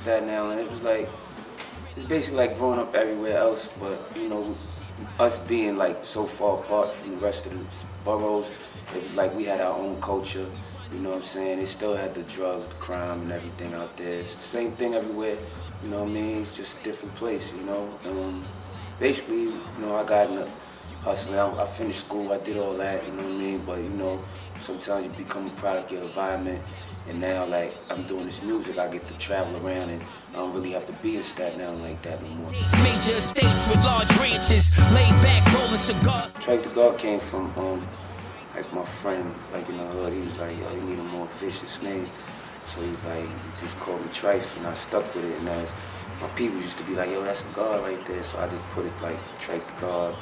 Staten Island. It was like, it's basically like growing up everywhere else, but you know, us being like so far apart from the rest of the boroughs, it was like we had our own culture, you know what I'm saying? They still had the drugs, the crime, and everything out there. It's the same thing everywhere, you know what I mean? It's just a different place, you know? Basically, you know, I got in the hustling. I finished school, I did all that, you know what I mean? But, you know, sometimes you become a product of your environment. And now, like, I'm doing this music, I get to travel around, and I don't really have to be in Staten Island like that no more. Major estates with large ranches, laid back, rolling cigars. Trife Da God came from, like, my friend, like, in the hood. He was like, yo, you need a more vicious name. So he was like, he just called me Trife, and I stuck with it. And as my people used to be like, yo, that's the God right there. So I just put it like Trife Da God.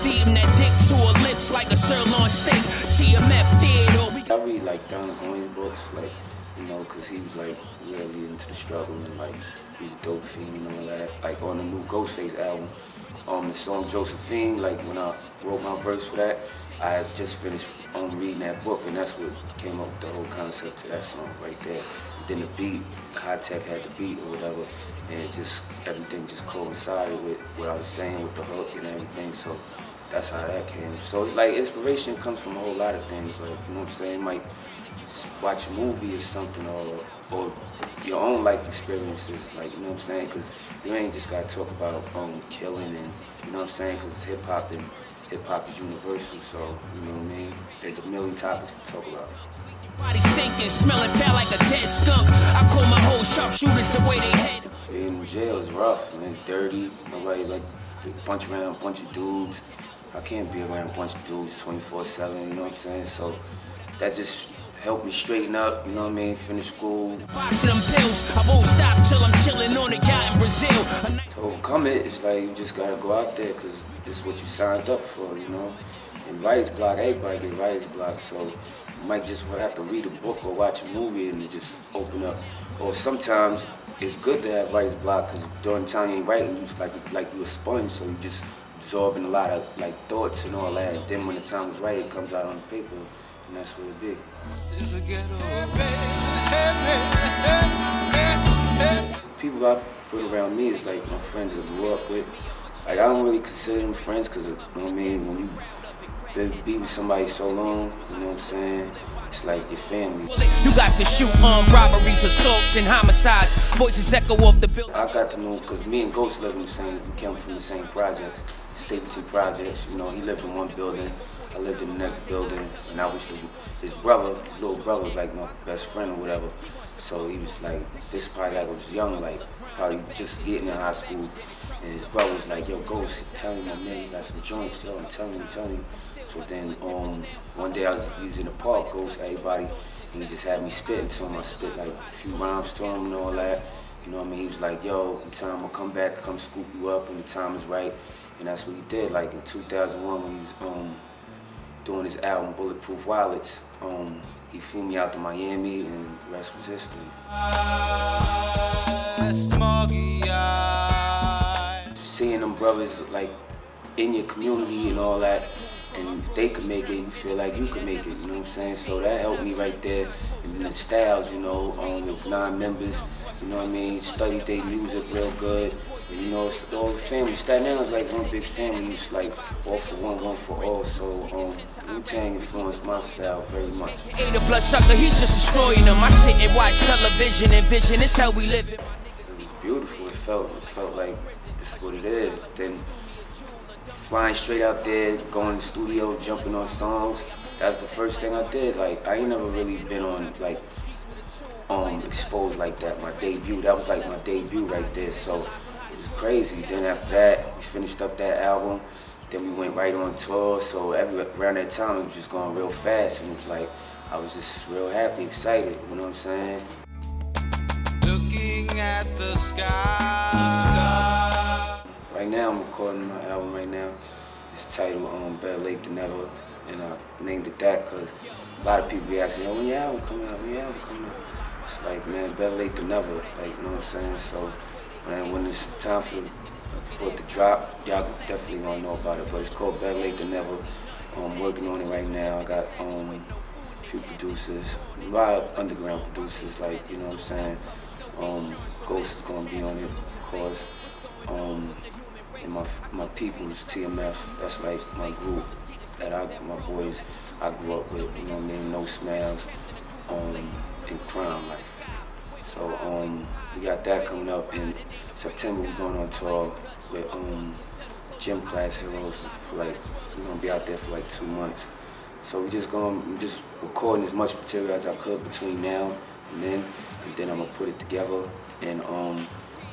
Feed him that dick to her lips like a sirloin steak. TMF theater. I read like Donald Goins books, like, you know, because he was like really into the struggle and like he's a dope fiend and all that. Like on the new Ghostface album, the song Josephine, like when I wrote my verse for that, I had just finished reading that book, and that's what came up with the whole concept to that song right there. And then the beat, High Tech had the beat or whatever, and it just, everything just coincided with what I was saying with the hook and everything, so that's how that came. So it's like inspiration comes from a whole lot of things, like, you know what I'm saying, you might watch a movie or something, or your own life experiences, like, you know what I'm saying, because you ain't just got to talk about killing and, you know what I'm saying, because it's hip-hop, and hip-hop is universal, so, you know what I mean, there's a million topics to talk about. Body stinking, smelling foul like a dead skunk. I call my whole sharpshooters the way they head. Being in jail is rough, man, it's dirty, nobody like to bunch around a bunch of dudes. I can't be around a bunch of dudes 24/7, you know what I'm saying? So that just helped me straighten up, you know what I mean, finish school. Boxing them pills, I won't stop till I'm chilling on a yacht in Brazil. To overcome it, it's like you just gotta go out there because this is what you signed up for, you know? And writer's block, everybody gets writer's block, so you might just have to read a book or watch a movie and it just open up. Or sometimes it's good to have writer's block because during the time you ain't writing, it's like you a sponge, so you just absorbing a lot of like thoughts and all that, and then when the time is right, it comes out on the paper, and that's what it be. People I put around me is like my friends that I grew up with. Like I don't really consider them friends because, you know what I mean, when you be with somebody so long, you know what I'm saying, it's like your family. You got to shoot robberies, assaults, and homicides. Voices echo off the building. I got to know because me and Ghost live in the same, we came from the same projects. Stapleton projects, you know, he lived in one building, I lived in the next building, and I was his brother, his little brother was like my best friend or whatever. So he was like, this probably like I was young, like probably just getting in high school, and his brother was like, yo, Ghost, tell him, man, you got some joints, yo, I'm telling you. So then one day I was in the park, Ghost, everybody, and he just had me spitting to him. I spit like a few rhymes to him and all that. You know what I mean? He was like, yo, the time I'll come back, come scoop you up when the time is right. And that's what he did. Like in 2001 when he was doing his album, Bulletproof Wallets, he flew me out to Miami and the rest was history. Seeing them brothers like in your community and all that, and if they could make it, you feel like you could make it, you know what I'm saying? So that helped me right there. And the styles, you know, it was 9 members, you know what I mean? Studied their music real good. And, you know, it's all the family. Staten Island's like one big family. It's like all for one for all. So Wu-Tang influenced my style very much. Ain't a blood sucker, he's just destroying them. I sit and watch television and vision. It's how we live it. It was beautiful. It felt like this is what it is. Then flying straight out there, going to the studio, jumping on songs. That's the first thing I did. Like I ain't never really been on like exposed like that. My debut. That was like my debut right there. So it was crazy. Then after that, we finished up that album. Then we went right on tour. So around that time, it was just going real fast, and it was like I was just real happy, excited. You know what I'm saying? Looking at the sky. Right now, I'm recording my album right now. It's titled Better Late Than Never, and I named it that because a lot of people be asking, oh, when your album coming out, when your album coming out? It's like, man, better late than never, like, you know what I'm saying? So, man, when it's time for it to drop, y'all definitely gonna know about it, but it's called Better Late Than Never. I'm working on it right now. I got a few producers, a lot of underground producers, like, you know what I'm saying? Ghost is gonna be on it, of course. And my people is TMF. That's like my group that my boys I grew up with. You know what I mean? No Smells, and Crime Life. So we got that coming up in September. We're going on tour with Gym Class Heroes for like, we're gonna be out there for like 2 months. So I'm just recording as much material as I could between now and then I'm gonna put it together and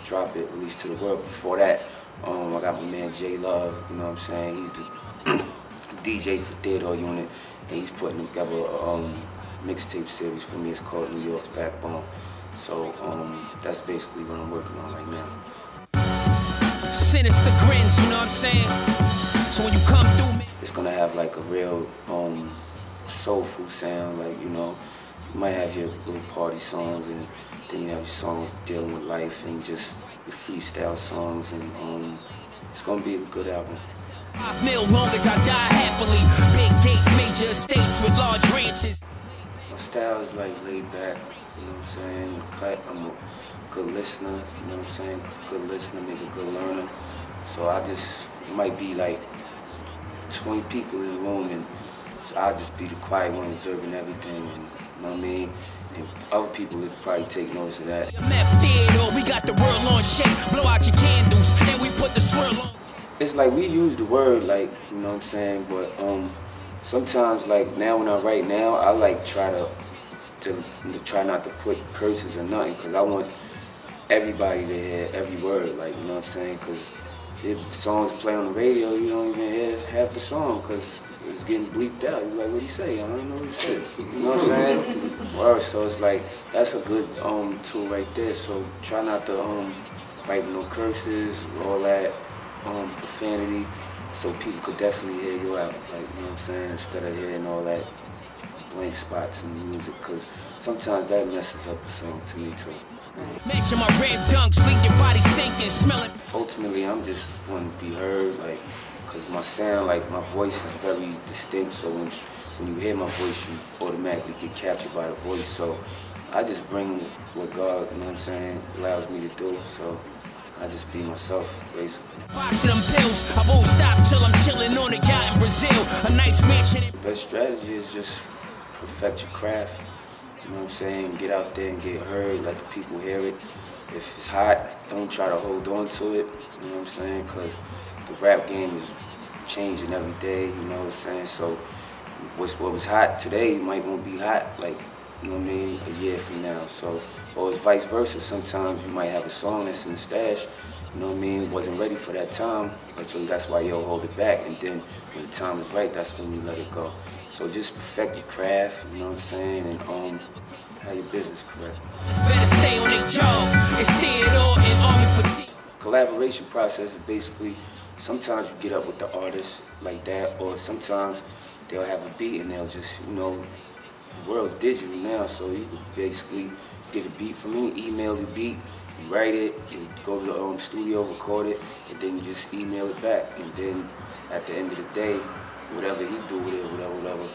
drop it, release to the world. Before that, I got my man J Love, you know what I'm saying? He's the DJ for Theodore Unit, and he's putting together a mixtape series for me. It's called New York's Backbone. So that's basically what I'm working on right now. Sinister grins, you know what I'm saying? So when you come through me, it's gonna have like a real soulful sound, like, you know, you might have your little party songs, and then you have your songs dealing with life, and just your freestyle songs, and it's gonna be a good album. 5 mil long as I die happily. Big gates, major estates with large ranches. My style is like laid back, you know what I'm saying? I'm a good listener, you know what I'm saying? Good listener, make a good learner. So it might be like 20 people in the room, and so I'll just be the quiet one observing everything, and you know what I mean? And other people would probably take notice of that. We got the world on shape, blow out your candles, and we put the swirl on. It's like we use the word, like, you know what I'm saying, but sometimes, like now when I write now, I like try not to put curses or nothing, because I want everybody to hear every word, like, you know what I'm saying, because if the songs play on the radio, you don't even hear half the song, because it's getting bleeped out. You're like, what do you say? I don't know what you said. You know what I'm saying? Well, so it's like, that's a good tool right there, so try not to write no curses, all that profanity, so people could definitely hear you out, like, you know what I'm saying, instead of hearing all that blank spots in the music, because sometimes that messes up a song to me too. Mention my red dunks, leave your body stinking, smelling. Ultimately, I'm just wanting to be heard, like, because my sound, like, my voice is very distinct, so when you hear my voice, you automatically get captured by the voice, so I just bring what God, you know what I'm saying, allows me to do, so I just be myself, basically. Box them pills, I won't stop till I'm chilling on a yacht in Brazil. A nice mansion. The best strategy is just perfect your craft. You know what I'm saying? Get out there and get heard, let the people hear it. If it's hot, don't try to hold on to it. You know what I'm saying? Because the rap game is changing every day. You know what I'm saying? So what was hot today might won't be hot, like, you know what I mean, a year from now. So, or it's vice versa. Sometimes you might have a song that's in the stash, you know what I mean, wasn't ready for that time, so that's why you'll hold it back, and then when the time is right, that's when you let it go. So just perfect your craft, you know what I'm saying, and have your business correct. It's better stay on their job. It's theater and army fatigue. Collaboration process is basically, sometimes you get up with the artist like that, or sometimes they'll have a beat and they'll just, you know, the world's digital now, so you can basically get a beat from me, email the beat, you write it, you go to the studio, record it, and then you just email it back. And then at the end of the day, whatever he do with it, whatever,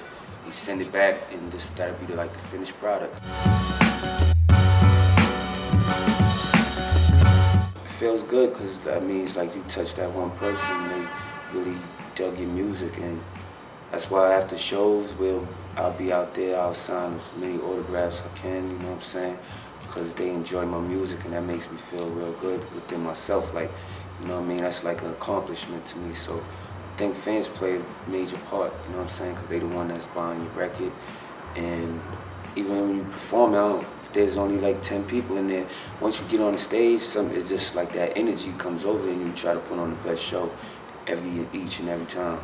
he send it back, and that'll be like the finished product. It feels good, because that means like you touched that one person, and they really dug your music, and that's why after shows, I'll be out there, I'll sign as many autographs I can, you know what I'm saying? Because they enjoy my music, and that makes me feel real good within myself, like, you know what I mean? That's like an accomplishment to me. So I think fans play a major part, you know what I'm saying? Because they the one that's buying your record. And even when you perform out, if there's only like 10 people in there, once you get on the stage, it's just like that energy comes over, and you try to put on the best show each and every time.